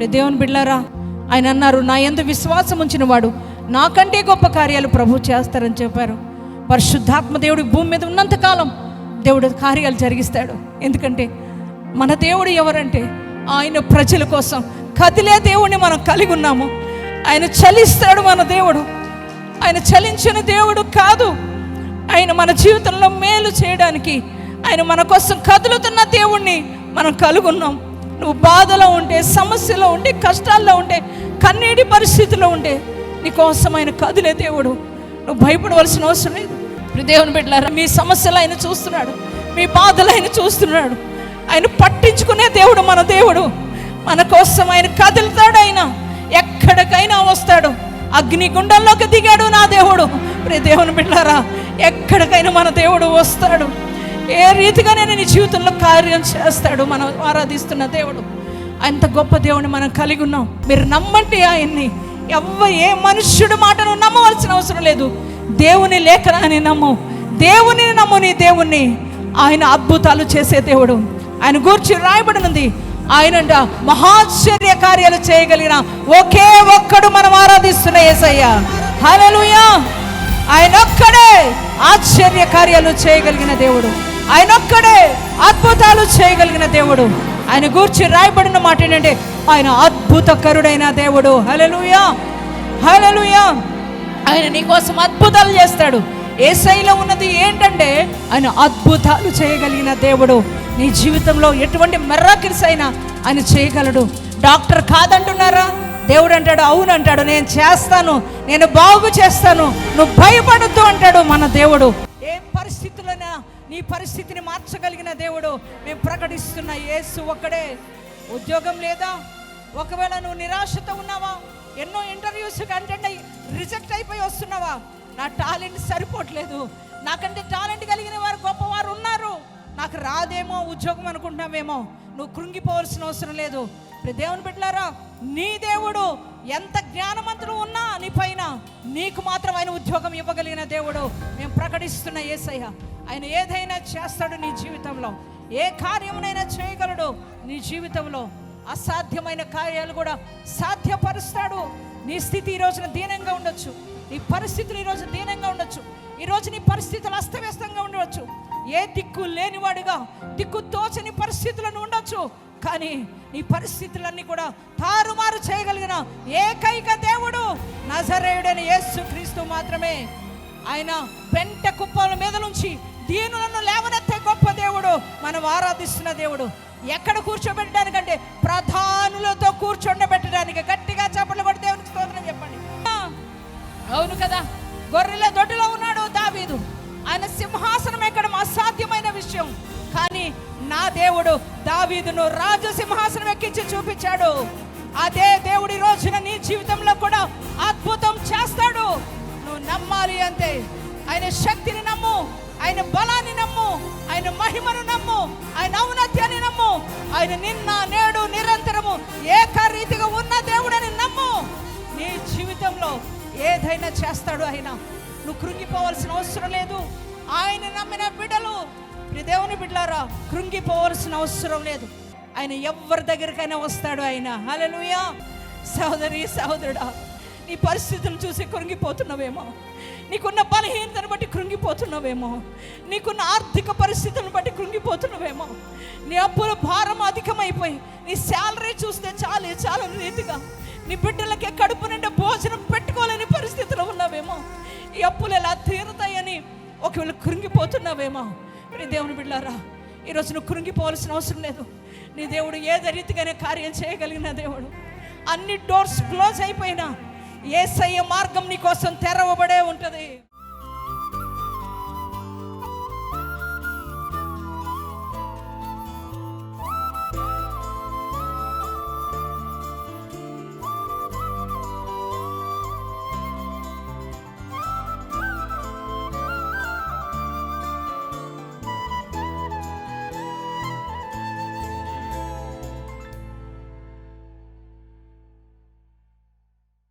దేవుని బిడ్డలారా, ఆయన అన్నారు, నా యందు విశ్వాసం ఉంచిన వాడు నాకంటే గొప్ప కార్యాలు ప్రభు చేస్తారని చెప్పారు. పరిశుద్ధాత్మ దేవుడు భూమి మీద ఉన్నంతకాలం దేవుడు కార్యాలు జరిగిస్తాడు. ఎందుకంటే మన దేవుడు ఎవరంటే ఆయన ప్రజల కోసం కదిలే దేవుడిని మనం కలిగి ఉన్నాము. ఆయన చలిస్తాడు మన దేవుడు. ఆయన చలించిన దేవుడు కాదు. ఆయన మన జీవితంలో మేలు చేయడానికి ఆయన మన కోసం కదులుతున్న దేవుణ్ణి మనం కలుగున్నాం. నువ్వు బాధలో ఉంటే, సమస్యలో ఉంటే, కష్టాల్లో ఉంటే, కన్నీటి పరిస్థితిలో ఉంటే నీకోసం ఆయన కదిలే దేవుడు. నువ్వు భయపడవలసిన అవసరం లేదు. దేవుని బిడ్డలారా, మీ సమస్యలు ఆయన చూస్తున్నాడు, మీ బాధలు ఆయన చూస్తున్నాడు. ఆయన పట్టించుకునే దేవుడు మన దేవుడు. మన కోసం ఆయన కదులుతాడు. ఆయన ఎక్కడికైనా వస్తాడు. అగ్నిగుండంలోకి దిగాడు నా దేవుడు. దేవుని బిడ్డలారా, ఎక్కడికైనా మన దేవుడు వస్తాడు. ఏ రీతిగానే నీ జీవితంలో కార్యం చేస్తాడు. మనం ఆరాధిస్తున్న దేవుడు అంత గొప్ప దేవుని మనం కలిగి ఉన్నాం. మీరు నమ్మండి ఆయన్ని. ఏ మనుష్యుడి మాటను నమ్మవలసిన అవసరం లేదు. దేవుని లేఖనాన్ని నమ్ము, దేవుని నమ్ము. నీ దేవుణ్ణి, ఆయన అద్భుతాలు చేసే దేవుడు. ఆయన గూర్చి రాయబడినది, ఆయనంట మహాశ్చర్య కార్యాలు చేయగలిగిన ఒకే ఒక్కడు మనం ఆరాధిస్తున్న యేసయ్య. హల్లెలూయా. ఆయన ఒక్కడే ఆశ్చర్య కార్యాలు చేయగలిగిన దేవుడు. ఆయన ఒక్కడే అద్భుతాలు చేయగలిగిన దేవుడు. ఆయన గూర్చి రాయబడిన మాట ఏంటంటే ఆయన అద్భుతకరుడైన దేవుడు. హల్లెలూయా, హల్లెలూయా. ఆయన నీకోసం అద్భుతాలు చేస్తాడు. యేసయ్యలో ఉన్నది ఏంటంటే ఆయన అద్భుతాలు చేయగలిగిన దేవుడు. నీ జీవితంలో ఎటువంటి మిరాకిల్స్ అయినా ఆయన చేయగలడు. డాక్టర్ కాదంటున్నారా? దేవుడు అంటాడు, అవును అంటాడు, నేను చేస్తాను, నేను బాగు చేస్తాను, నువ్వు భయపడద్దు అంటాడు మన దేవుడు. ఏ పరిస్థితులైనా నీ పరిస్థితిని మార్చగలిగిన దేవుడు. మేము ప్రకటిస్తున్న యేసు ఒక్కడే. ఉద్యోగం లేదా? ఒకవేళ నువ్వు నిరాశతో ఉన్నావా? ఎన్నో ఇంటర్వ్యూస్కి అటెండ్ అయ్యి రిజెక్ట్ అయిపోయి వస్తున్నావా? నా టాలెంట్ సరిపోవట్లేదు, నాకంటే టాలెంట్ కలిగిన వారు గొప్పవారు ఉన్నారు, నాకు రాదేమో ఉద్యోగం అనుకుంటున్నావేమో. నువ్వు కృంగిపోవాల్సిన అవసరం లేదు. దేవుని బిడ్డలారా, నీ దేవుడు ఎంత జ్ఞానవంతుడు ఉన్నా నీ పైన, నీకు మాత్రం ఆయన ఉద్యోగం ఇవ్వగలిగిన దేవుడు. మేము ప్రకటిస్తున్న యేసయ్య ఆయన ఏదైనా చేస్తాడు నీ జీవితంలో. ఏ కార్యమునైనా చేయగలడు నీ జీవితంలో. అసాధ్యమైన కార్యాలు కూడా సాధ్యపరుస్తాడు. నీ స్థితి ఈ రోజున దీనంగా ఉండొచ్చు, నీ పరిస్థితులు ఈరోజు దీనంగా ఉండొచ్చు, ఈరోజు నీ పరిస్థితులు అస్తవ్యస్తంగా ఉండవచ్చు, ఏ దిక్కు లేనివాడుగా దిక్కు తోచని పరిస్థితులను ఉండొచ్చు. కానీ నీ పరిస్థితులన్నీ కూడా తారుమారు చేయగలిగిన ఏకైక దేవుడు నజరేయుడైన యేసుక్రీస్తు మాత్రమే. ఆయన పెంట కుప్పల మీద నుంచి దీనులను లేవనెత్తే గొప్ప దేవుడు మనం ఆరాధిస్తున్న దేవుడు. ఎక్కడ కూర్చోబెట్టడానికంటే ప్రధానులతో కూర్చోబెట్టడానికి. గట్టిగా చప్పట్లు కొట్టి దేవునికి స్తోత్రం చెప్పండి. అవును కదా, గొర్రెల దొడ్డిలో ఉన్నాడు దావీదు. ఆయన సింహాసనం ఎక్కడం అసాధ్యమైన విషయం. కానీ నా దేవుడు దావీదును రాజ సింహాసనం ఎక్కించి చూపించాడు. అదే దేవుడి రోజున నీ జీవితంలో కూడా అద్భుతం చేస్తాడు. నువ్వు నమ్మాలి అంతే. ఆయన శక్తిని నమ్ము, ఆయన బలాన్ని నమ్ము, ఆయన మహిమను నమ్ము, ఆయన ఔన్నత్యాన్ని నమ్ము. ఆయన నిన్న నేడు నిరంతరము ఏకరీతిగా ఉన్న దేవుడని నమ్ము. నీ జీవితంలో ఏదైనా చేస్తాడు ఆయన. నువ్వు కృంగిపోవాల్సిన అవసరం లేదు. ఆయన నమ్మిన బిడ్డలు, దేవుని బిడ్డలారా, కృంగిపోవాల్సిన అవసరం లేదు. ఆయన ఎవరి దగ్గరికైనా వస్తాడు ఆయన. హల్లెలూయా. సహోదరి సహోదరుడా, నీ పరిస్థితులను చూసి కృంగిపోతున్నావేమో, నీకున్న బలహీనతను బట్టి కృంగిపోతున్నావేమో, నీకున్న ఆర్థిక పరిస్థితులను బట్టి కృంగిపోతున్నావేమో, నీ అప్పుల భారం అధికమైపోయి నీ శాలరీ చూస్తే చాలా రీతిగా నీ బిడ్డలకి కడుపు నిండా భోజనం పెట్టుకోలేని పరిస్థితిలో ఉన్నావేమో, ఈ అప్పులు ఎలా తీరుతాయని ఒకవేళ కృంగిపోతున్నావేమో. దేవుని బిడ్డలారా, ఈరోజు నువ్వు కృంగిపోవాల్సిన అవసరం లేదు. నీ దేవుడు ఏదే రీతిగానే కార్యం చేయగలిగిన దేవుడు. అన్ని డోర్స్ క్లోజ్ అయిపోయినా యేసయ్య మార్గం నీ కోసం